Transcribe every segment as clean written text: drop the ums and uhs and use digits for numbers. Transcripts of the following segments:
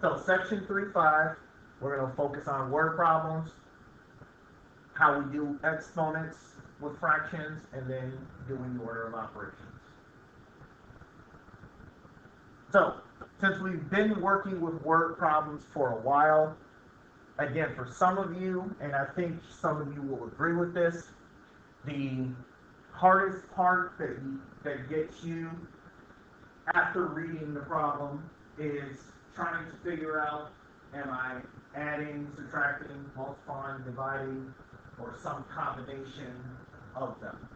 So section 3.5, we're going to focus on word problems, how we do exponents with fractions, and then doing the order of operations. So, since we've been working with word problems for a while, again, for some of you, and I think some of you will agree with this, the hardest part that gets you after reading the problem is trying to figure out, am I adding, subtracting, multiplying, dividing, or some combination of them.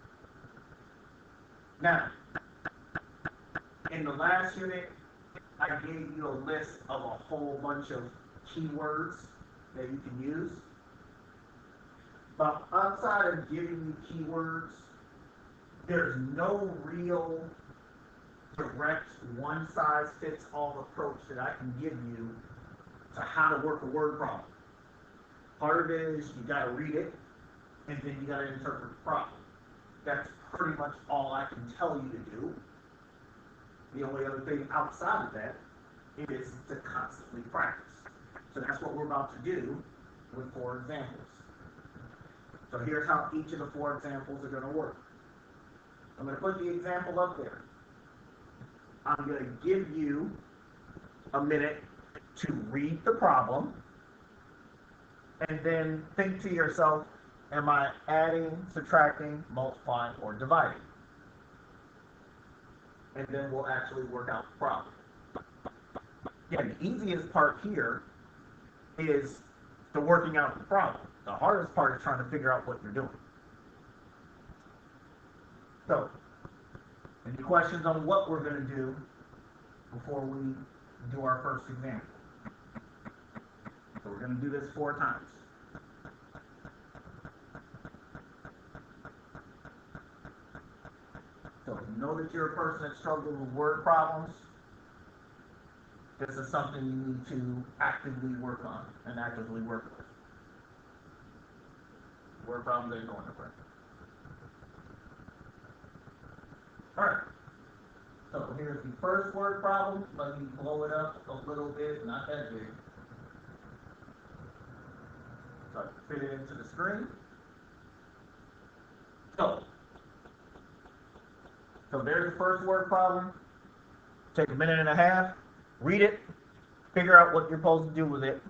Now, in the last unit, I gave you a list of a whole bunch of keywords that you can use. But outside of giving you keywords, there's no real direct one-size-fits-all approach that I can give you to how to work a word problem. Part of it is you got to read it, and then you got to interpret the problem. That's pretty much all I can tell you to do. The only other thing outside of that is to constantly practice. So that's what we're about to do with 4 examples. So here's how each of the 4 examples are going to work. I'm going to put the example up there. I'm going to give you a minute to read the problem and then think to yourself, am I adding, subtracting, multiplying, or dividing? And then we'll actually work out the problem. Again, the easiest part here is the working out the problem. The hardest part is trying to figure out what you're doing. So, any questions on what we're going to do before we do our first example? So we're going to do this 4 times. So you know that you're a person that struggles with word problems. This is something you need to actively work on and actively work with. Word problems ain't going nowhere. Alright. So here's the first word problem. Let me blow it up a little bit, not that big. So I can fit it into the screen. So there's the first word problem. Take a minute and a half, read it, figure out what you're supposed to do with it,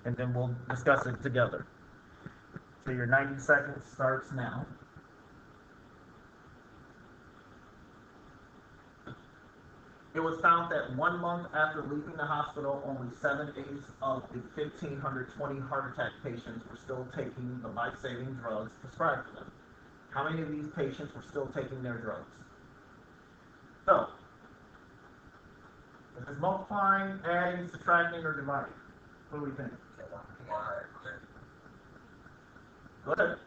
and then we'll discuss it together. So your 90 seconds starts now. It was found that 1 month after leaving the hospital, only 7/8 of the 1,520 heart attack patients were still taking the life-saving drugs prescribed for them. How many of these patients were still taking their drugs? So, is this multiplying, adding, subtracting, or dividing? What do we think? Go ahead.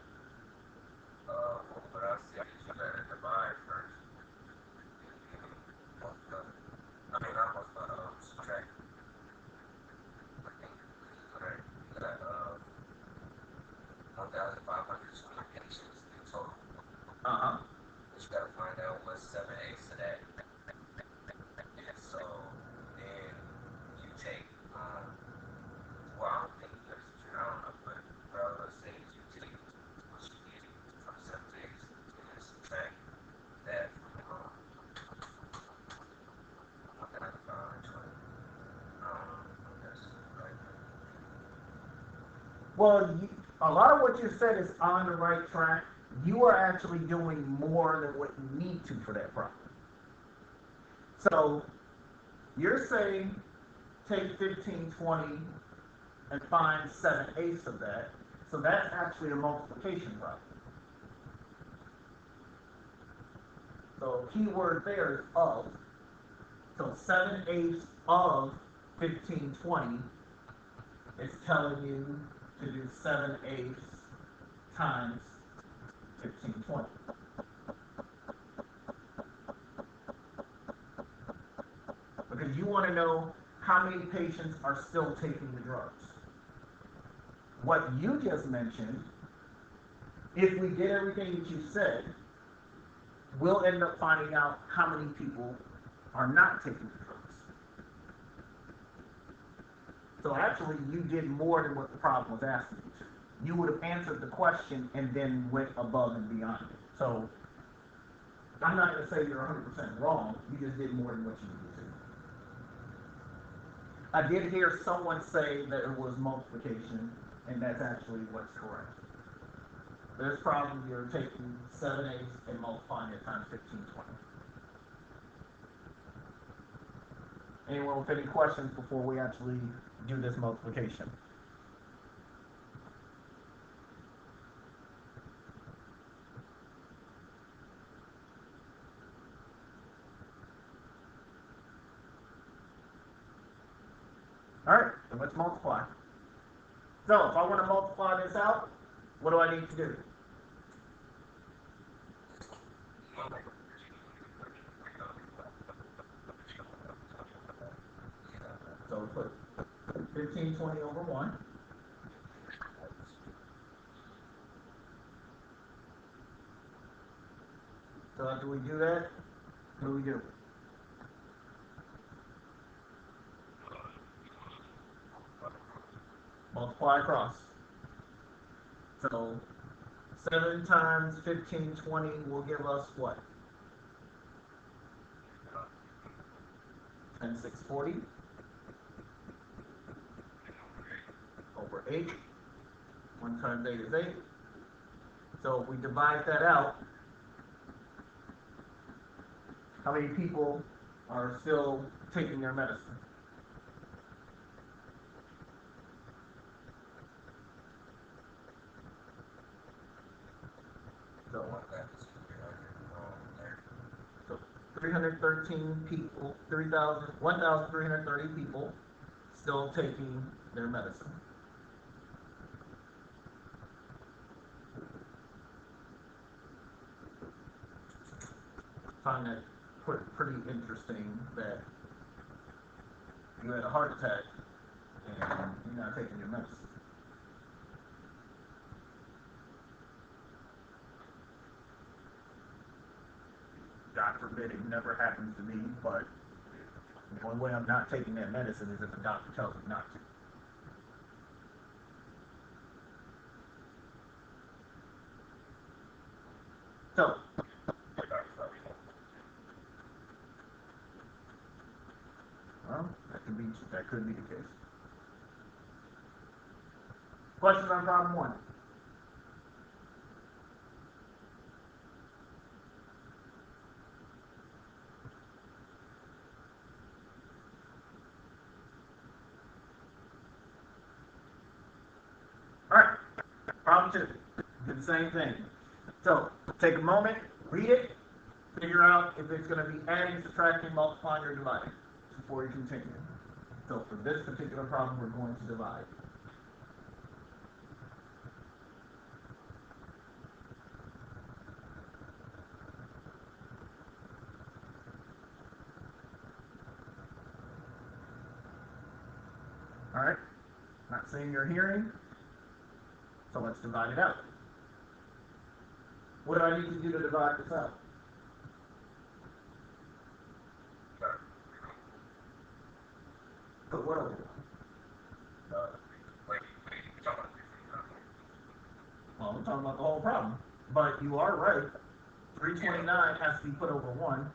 But I see you better divide first. I mean, I was subtract. You got 1,500 patients in total. Uh-huh. But you gotta find out what's 7/8 of that. And so then you take, well, I don't think there's, I don't know, but let's say you take what you get from 7/8 and subtract that from 1,520. That's right. Well, a lot of what you said is on the right track. You are actually doing more than what you need to for that problem. So, you're saying take 1520 and find 7/8 of that. So that's actually a multiplication problem. So keyword there is of. So 7/8 of 1520 is telling you to do 7/8 times 1520. Because you want to know how many patients are still taking the drugs. What you just mentioned, if we did everything that you said, we'll end up finding out how many people are not taking the drugs. So actually, you did more than what the problem was asking you to. You would have answered the question and then went above and beyond it. So I'm not going to say you're 100% wrong. You just did more than what you needed to. I did hear someone say that it was multiplication, and that's actually what's correct. This problem, you're taking 7/8 and multiplying it times 1520. Anyone with any questions before we actually do this multiplication? Alright, so let's multiply. So if I want to multiply this out, what do I need to do? So put 1520 over 1. So after we do that, what do we do? Multiply across. So 7 times 1520 will give us what? 10640 over 8. 1 times 8 is 8. So if we divide that out, how many people are still taking their medicine? So 313 people, 1,330 people still taking their medicine. I find that pretty interesting that you had a heart attack and you're not taking your medicine. God forbid it never happens to me, but the only way I'm not taking that medicine is if the doctor tells me not to. So, well, that could be the case. Questions on problem 1? Alright, problem 2. Do the same thing. So, take a moment, read it, figure out if it's going to be adding, subtracting, multiplying, or dividing before you continue. So for this particular problem, we're going to divide. Alright, not saying you're hearing, so let's divide it out. What do I need to do to divide this out? Put what over? Well, I'm talking about the whole problem. But you are right. 329 has to be put over 1.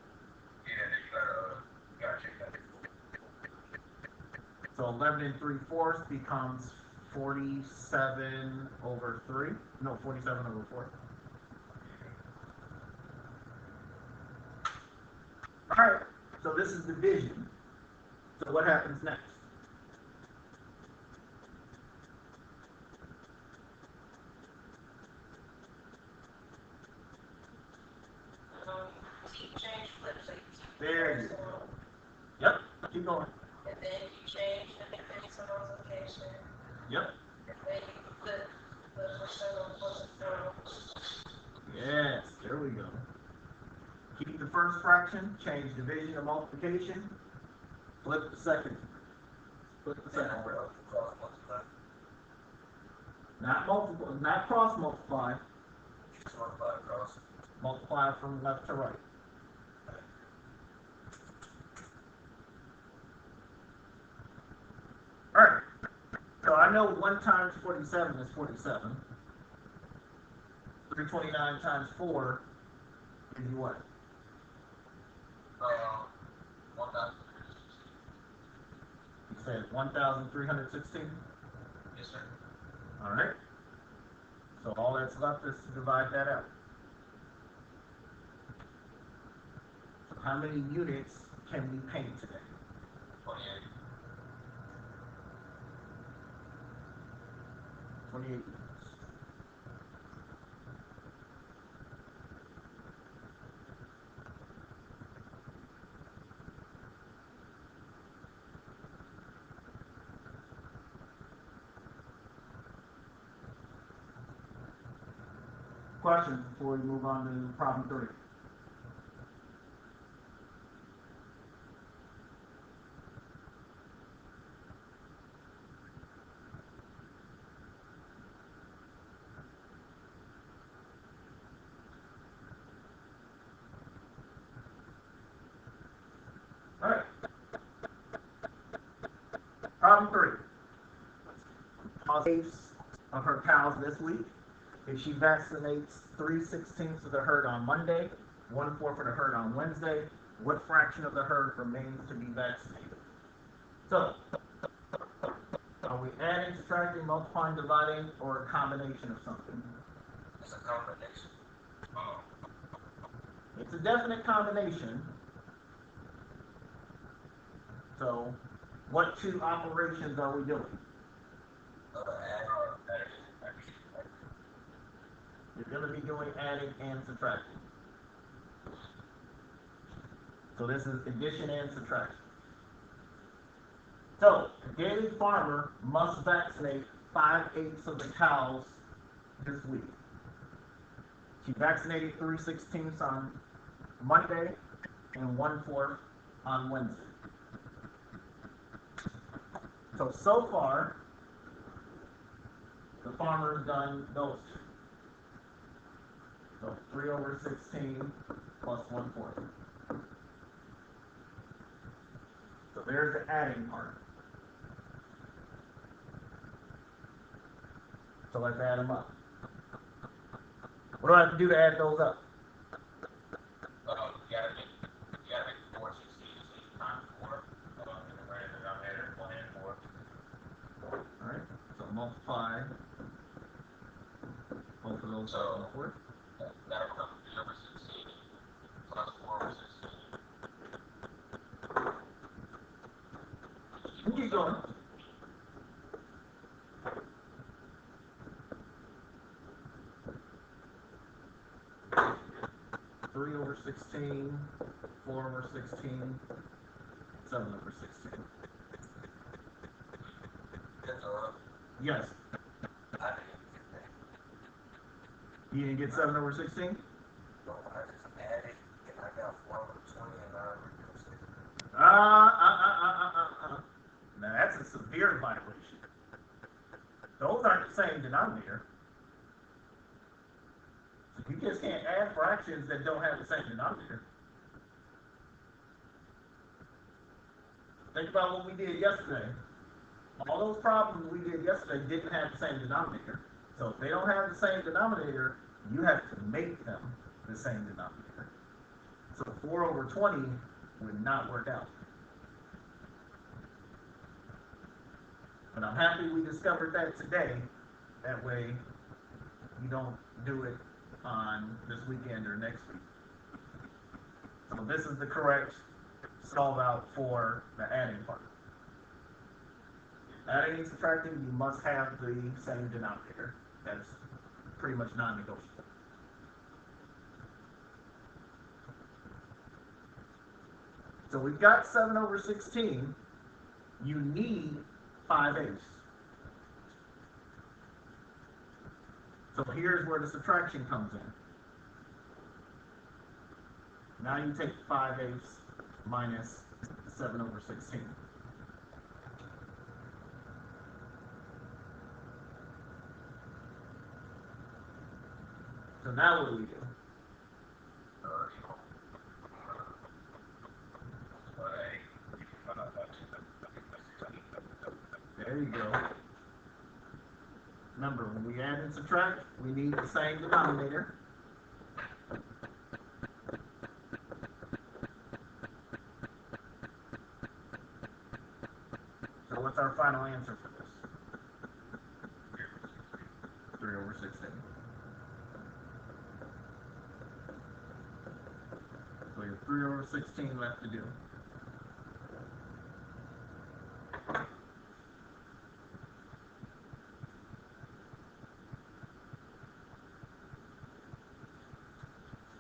So 11 3/4 becomes 47 over 3. No, 47 over 4. Alright, so this is division. So what happens next? There you go. Yep, keep going. And then you change the definition of multiplication. Yep. And then you put the percent on Yes, there we go. Keep the first fraction, change division to multiplication, flip the second. Flip the second fraction. Not multiple, not cross multiply. Just multiply across. Multiply from left to right. Alright, I know 1 times 47 is 47. 329 times 4 is what? 1,000. You said 1,316? Yes, sir. Alright. So all that's left is to divide that out. So how many units can we paint today? 28. 28 units. Questions before we move on to problem 3? Alright. Problem 3. Days of her cows this week. If she vaccinates 3/16 of the herd on Monday, 1/4 of the herd on Wednesday, what fraction of the herd remains to be vaccinated? So, are we adding, subtracting, multiplying, dividing, or a combination of something? It's a combination. It's a definite combination. So, what 2 operations are we doing? You're going to be doing adding and subtracting. So this is addition and subtraction. So, a daily farmer must vaccinate 5/8 of the cows this week. She vaccinated 3/16 on Monday and 1/4 on Wednesday. So far, the farmer's done those 2. So 3/16 plus 1/4. So there's the adding part. So let's add them up. What do I have to do to add those up? You gotta make 4/16 times 4. And the greater denominator, 1 and 4. Alright, so multiply both of those So, by 4. that'll come 3/16 plus 4/16. Keep going. Three over 16, 4/16, 7/16. That's Yes. I didn't get that. You didn't get 7/16? No, I just added, and I got 4/20, and I reduced it. Now that's a severe violation. Those aren't the same denominator. You just can't add fractions that don't have the same denominator. Think about what we did yesterday. All those problems we did yesterday didn't have the same denominator. So if they don't have the same denominator, you have to make them the same denominator. So 4/20 would not work out. But I'm happy we discovered that today. That way you don't do it on this weekend or next week. So this is the correct solve out for the adding part. Adding and subtracting, you must have the same denominator. That's pretty much non-negotiable. So we've got 7/16. You need 5/8. So here's where the subtraction comes in. Now you take 5/8 minus 7/16. So now what do we do? There you go. Remember, when we add and subtract, we need the same denominator. So what's our final answer for this? 3/16. So you have 3/16 left to do.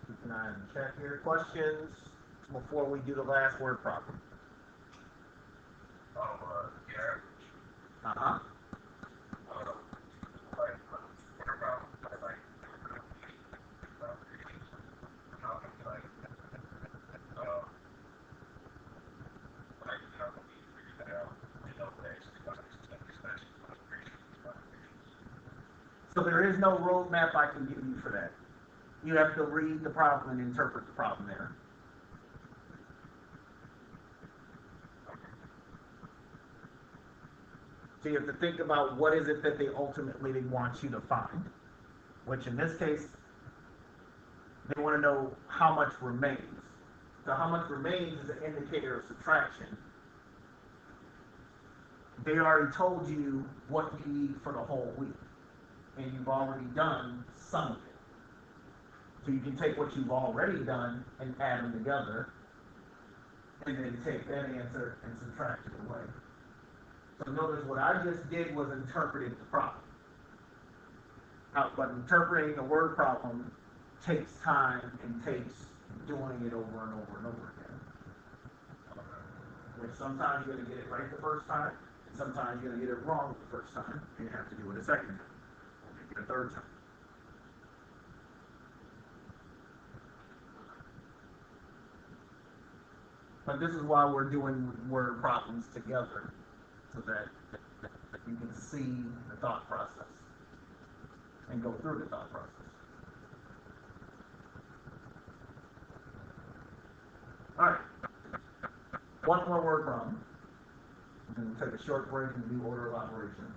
Keep an eye on the chat here. Questions before we do the last word problem? Yeah. Uh-huh. So there is no roadmap I can give you for that. You have to read the problem and interpret the problem there. So you have to think about what is it that they ultimately want you to find, which in this case, they want to know how much remains. So how much remains is an indicator of subtraction. They already told you what you need for the whole week, and you've already done some of it. So you can take what you've already done and add them together, and then take that answer and subtract it away. So notice what I just did was interpreted the problem. But interpreting a word problem takes time and takes doing it over and over and over again. Which sometimes you're going to get it right the first time, and sometimes you're going to get it wrong the first time, and you have to do it a second time, or maybe a third time. But this is why we're doing word problems together, so that you can see the thought process and go through the thought process. All right, one more word problem. And we'll take a short break and do order of operations.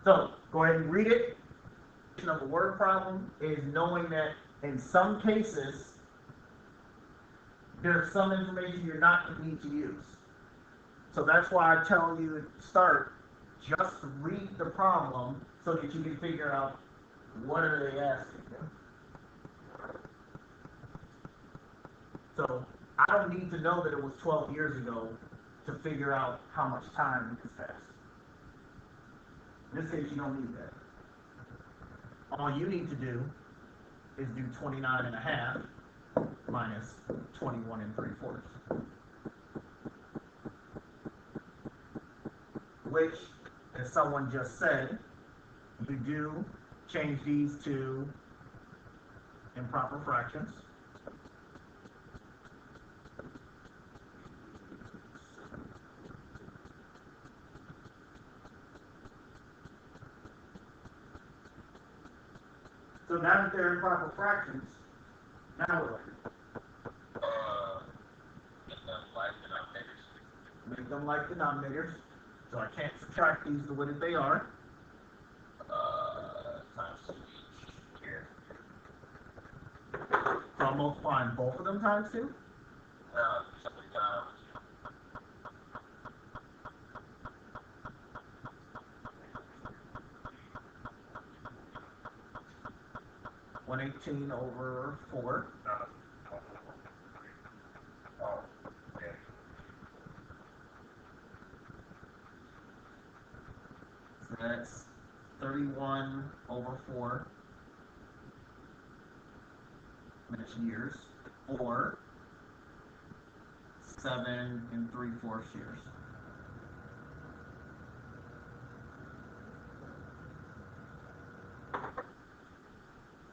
So go ahead and read it. Of a word problem is knowing that in some cases there's some information you're not going to need to use. So that's why I tell you to start, just read the problem so that you can figure out what are they asking you. So I don't need to know that it was 12 years ago to figure out how much time has passed. In this case, you don't need that. All you need to do is do 29 and a half minus 21 3/4. Which, as someone just said, you do change these to improper fractions. So now that they're improper fractions, now what? Make them like denominators. So I can't subtract these the way that they are. Times 2 each here. So I'm multiplying both of them times 2. Simply times 118 over 4. Oh, yeah. So that's 31 over 4. That's years. Or 7 3/4 years.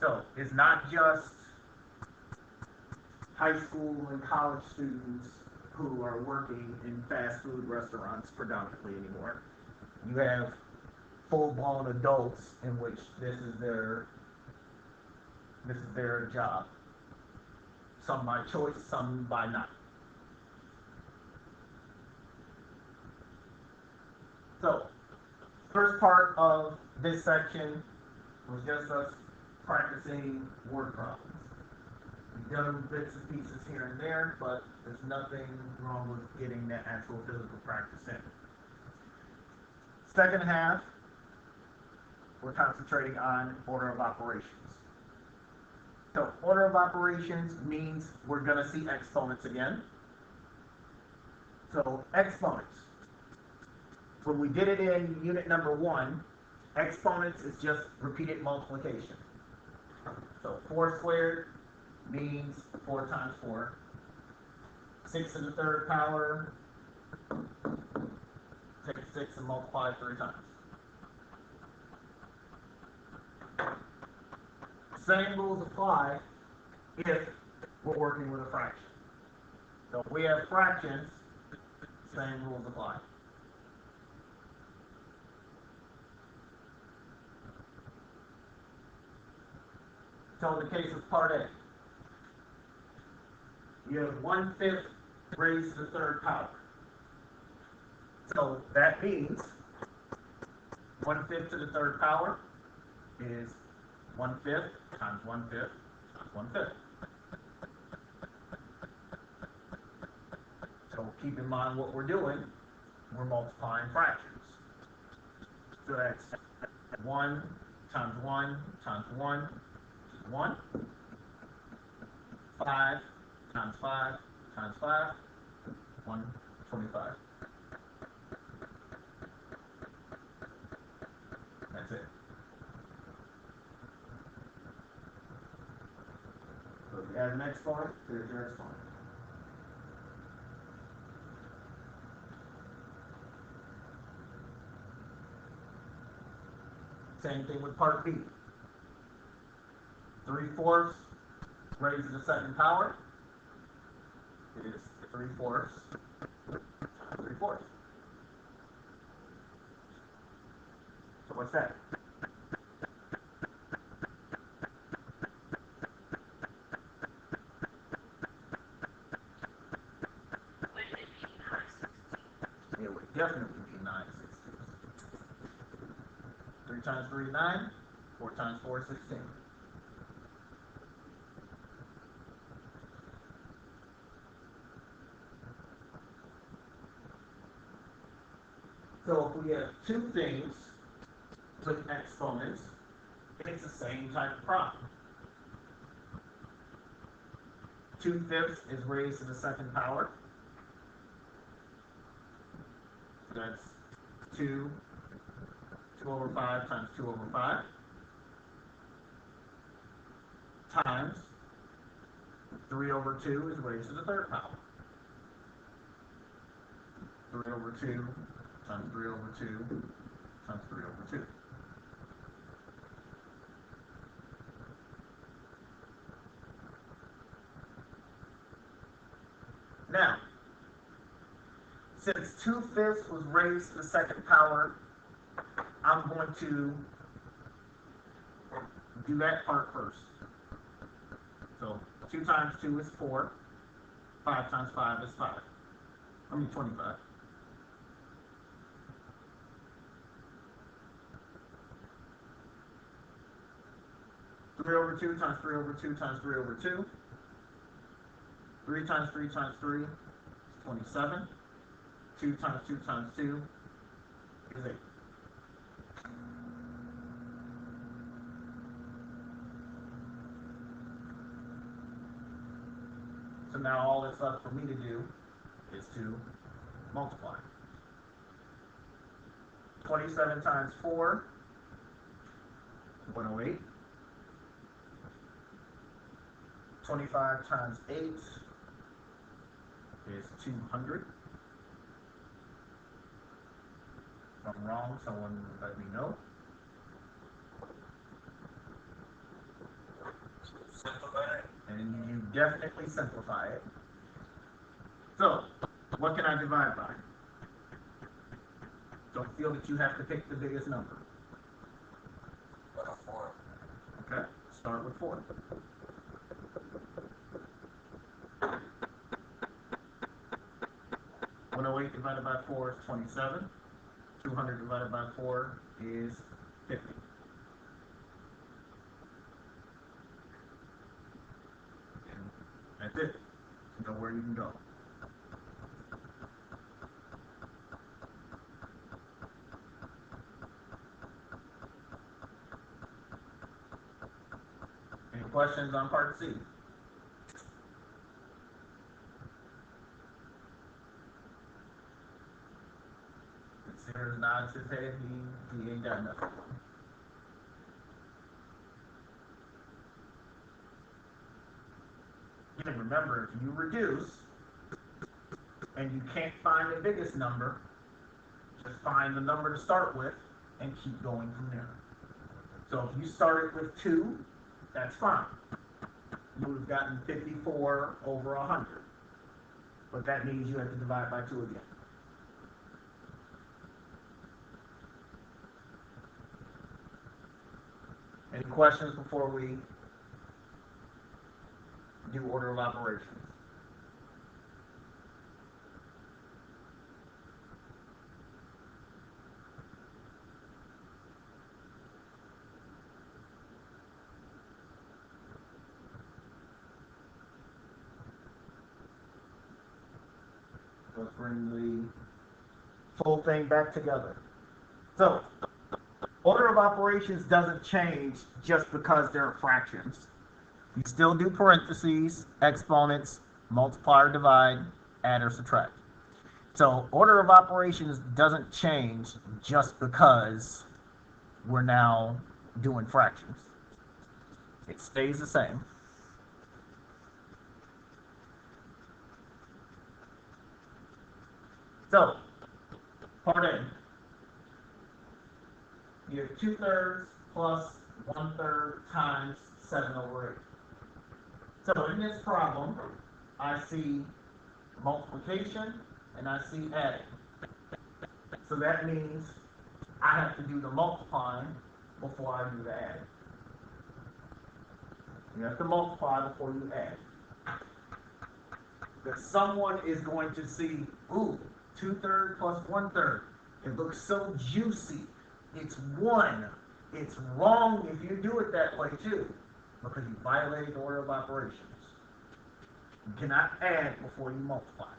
So it's not just high school and college students who are working in fast food restaurants predominantly anymore. You have full-blown adults in which this is their job. Some by choice, some by not. So, first part of this section was just us practicing word problems. We've done bits and pieces here and there, but there's nothing wrong with getting that actual physical practice in. Second half, we're concentrating on order of operations. So order of operations means we're going to see exponents again. So exponents. When we did it in unit number 1, exponents is just repeated multiplication. So 4 squared means 4 times 4. 6 to the third power, take 6 and multiply 3 times. Same rules apply if we're working with a fraction. So if we have fractions, same rules apply. So in the case of part A, you have 1/5 raised to the third power. So that means 1/5 to the third power is 1/5 times 1/5 times 1/5. So keep in mind what we're doing. We're multiplying fractions. So that's 1 times 1 times 1 is 1. 5 times 5 times 5, 125. That's it. So if you add an exponent, there's your exponent. Same thing with part B. 3/4 raised to the second power is 3/4 times 3/4. So what's that? It would definitely be 9/16. 3 times 3 is 9. 4 times 4 is 16. So if we have two things with exponents, it's the same type of problem. 2/5 is raised to the second power. That's 2 over 5 times 2 over 5 times 3 over 2 is raised to the third power. 3 over 2 times 3 over 2 times 3 over 2. Now, since 2/5 was raised to the second power, I'm going to do that part first. So 2 times 2 is 4. 5 times 5 is 5. 25. Three over 2 times 3 over 2 times 3 over 2. 3 times 3 times 3 is 27. 2 times 2 times 2 is 8. So now all that's left for me to do is to multiply. 27 times 4 is 108. 25 times 8 is 200. If I'm wrong, someone let me know. Simplify it. And you definitely simplify it. So, what can I divide by? Don't feel that you have to pick the biggest number. What a 4. Okay, start with 4. (108) divided by 4 is 27. 200 divided by 4 is 50. And that's it. You know where you can go. Any questions on part C? Sears nods his head, he ain't got nothing. And remember, if you reduce and you can't find the biggest number, just find the number to start with and keep going from there. So if you started with 2, that's fine. You would have gotten 54 over 100. But that means you have to divide by 2 again. Any questions before we do order of operations? Let's bring the full thing back together. So, order of operations doesn't change just because there are fractions. You still do parentheses, exponents, multiply or divide, add or subtract. So order of operations doesn't change just because we're now doing fractions. It stays the same. So, part A. You have 2/3 plus 1/3 times 7 over 8. So in this problem, I see multiplication and I see adding. So that means I have to do the multiplying before I do the adding. You have to multiply before you add. Because someone is going to see, ooh, 2/3 plus 1/3. It looks so juicy. It's 1. It's wrong if you do it that way too, because you violated the order of operations. You cannot add before you multiply.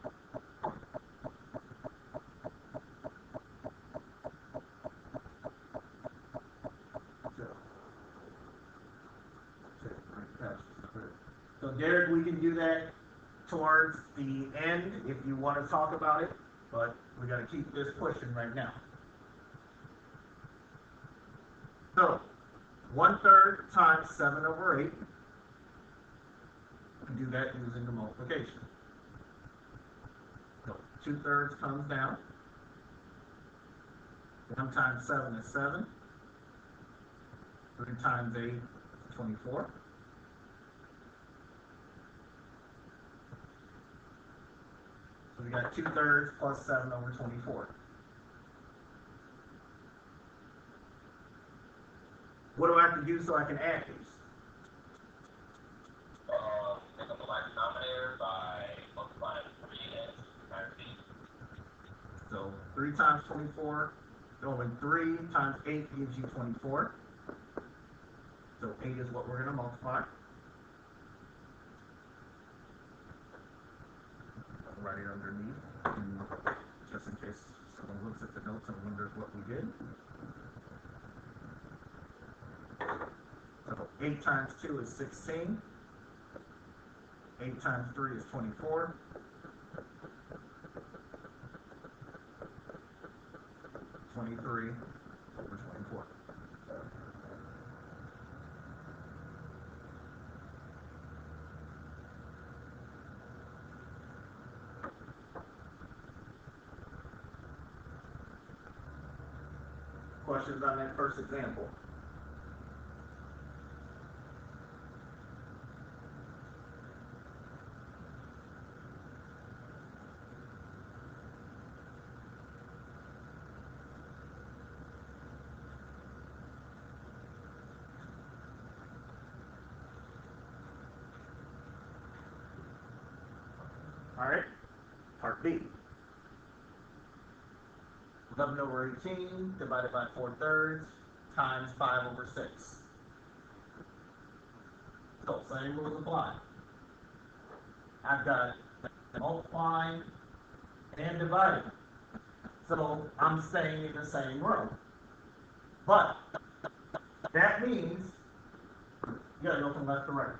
So Derek, we can do that towards the end if you want to talk about it, but we got to keep this pushing right now. So 1/3 times 7 over 8. We can do that using the multiplication. So 2/3 comes down. 1 times 7 is 7. 3 times 8 is 24. So we got 2/3 plus 7 over 24. What do I have to do so I can add these? Make up the like denominator by multiplying 3 and times 8. So 3 times 24, and 3 times 8 gives you 24. So 8 is what we're going to multiply. Write it underneath, just in case someone looks at the notes and wonders what we did. So 8 times 2 is 16. 8 times 3 is 24. 23 over 24. Questions on that first example? All right, part B. 11 over 18 divided by 4/3 times 5 over 6. So same rules apply. I've got multiplying and dividing. So I'm staying in the same row. But that means you gotta go from left to right.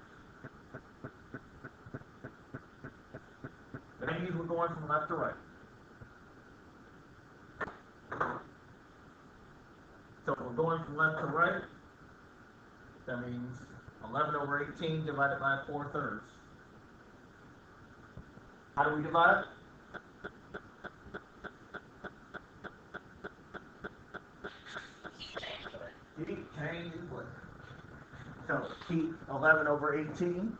That means we're going from left to right. So if we're going from left to right, that means 11 over 18 divided by 4/3. How do we divide? Keep change equal. So keep 11 over 18.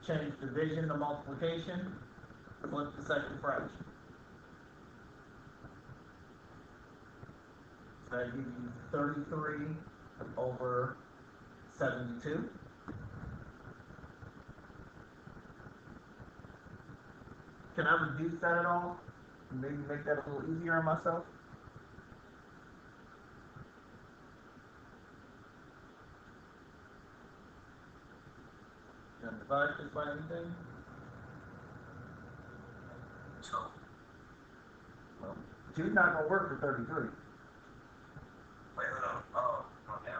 Change division to multiplication. Flip the second fraction. So that gives you 33 over 72. Can I reduce that at all? Maybe make that a little easier on myself? Can I divide this by anything? 2. Well, 2's not going to work for 33. Wait, hold on. Oh, okay.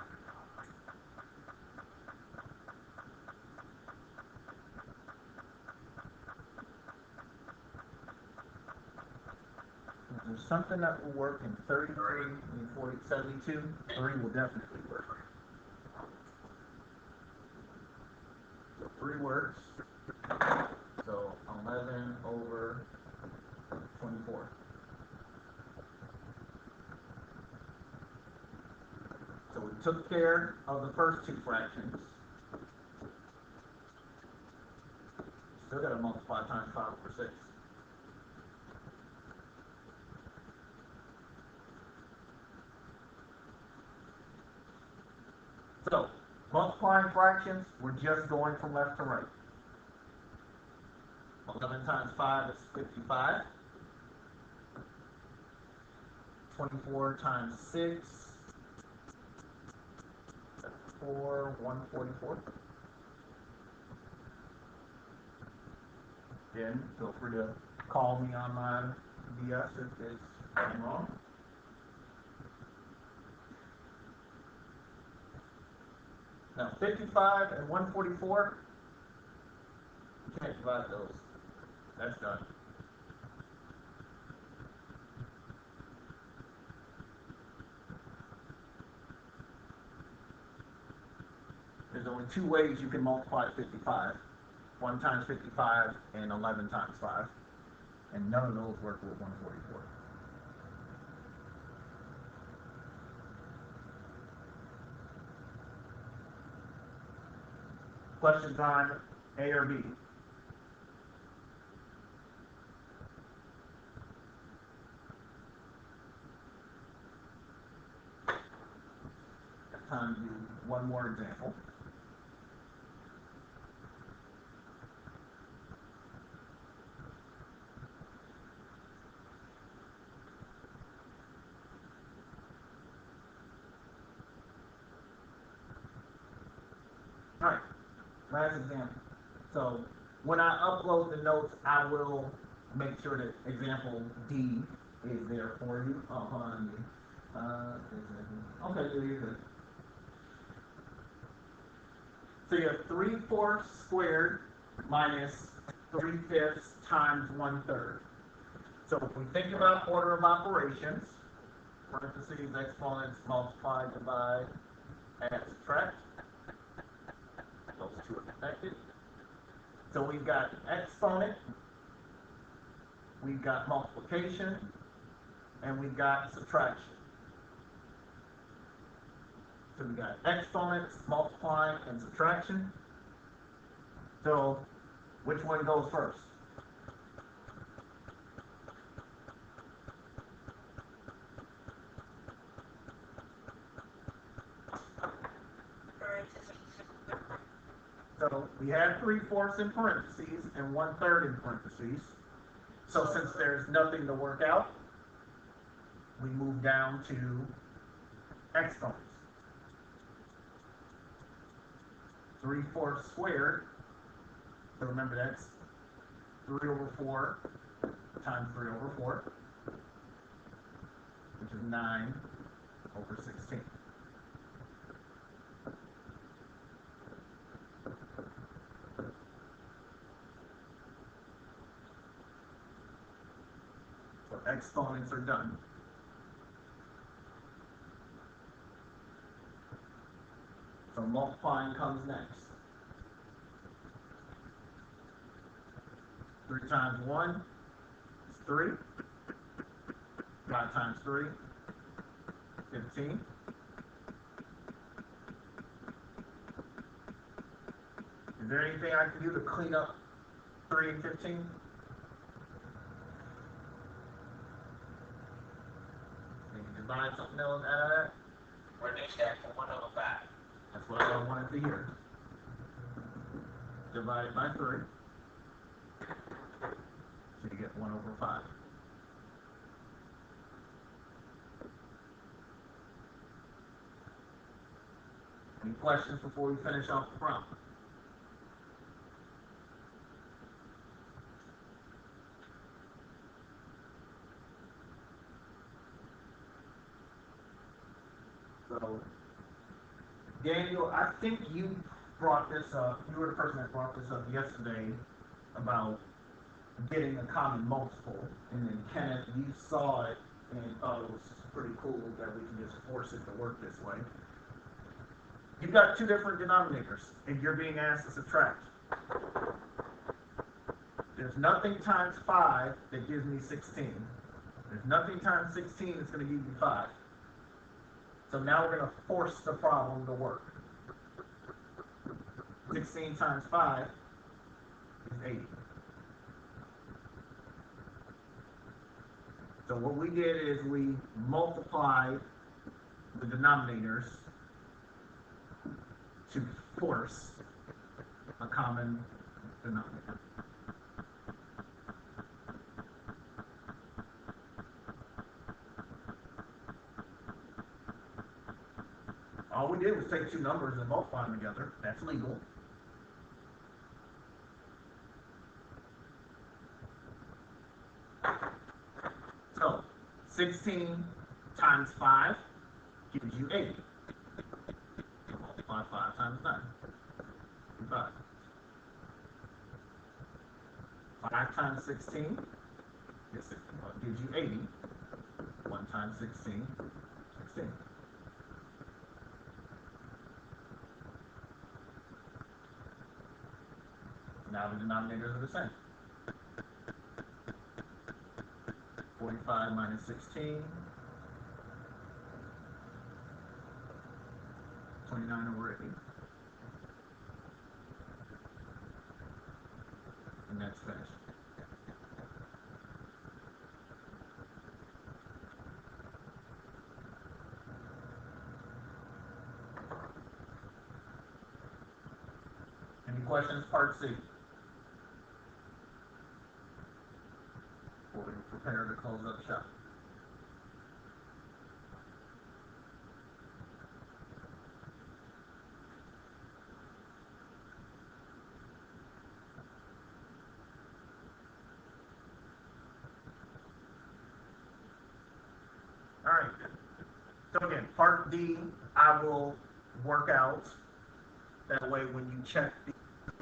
There's something that will work in 33 and 40, 72. 3 will definitely work. So 3 works. So 11 over 24. So we took care of the first two fractions. Still got to multiply times 5 over 6. So, multiplying fractions, we're just going from left to right. 11 times 5 is 55. 24 times 6, that's 4, 144. Again, feel free to call me on my BS if it's wrong. Now, 55 and 144, you can't divide those. That's done. There's only 2 ways you can multiply 55. 1 times 55 and 11 times 5. And none of those work with 144. Questions on A or B? Got time to do one more example. Alright, last example. So when I upload the notes, I will make sure that example D is there for you. Oh, hold on. Okay, you're good. So you have 3/4 squared minus 3/5 times 1/3. So if we think about order of operations, parentheses, exponents, multiply, divide, add, subtract. Those two are connected. So we've got exponent, we've got multiplication, and we've got subtraction. So we got exponents, multiplying, and subtraction. So which one goes first? So we had 3/4 in parentheses and 1/3 in parentheses. So since there's nothing to work out, we move down to exponents. 3/4 squared, so remember that's 3/4 times 3/4, which is 9/16. So exponents are done. So multiplying comes next. 3 times 1 is 3. 5 times 3, 15. Is there anything I can do to clean up 3 and 15? Maybe divide something else out of that? Reduce that from 1/5. That's what I wanted to hear. Divide it by 3. So you get 1/5. Any questions before we finish off the problem? So, Daniel, I think you brought this up. You were the person that brought this up yesterday about getting a common multiple. And then Kenneth, you saw it and thought it was pretty cool that we can just force it to work this way. You've got two different denominators, and you're being asked to subtract. There's nothing times 5 that gives me 16. There's nothing times 16 that's going to give you 5. So now we're going to force the problem to work. 16 times 5 is 80. So what we did is we multiplied the denominators to force a common denominator. All we did was take two numbers and multiply them together. That's legal. So 16 times 5 gives you 80. Multiply 5 times 9. 5. 5 times 16 gives you 80. 1 times 16, 16. Now the denominators are the same. 45 minus 16, 29/80. And that's finished. Any questions, part C? Before we prepare to close up shop. All right. So again, part D, I will work out. That way when you check the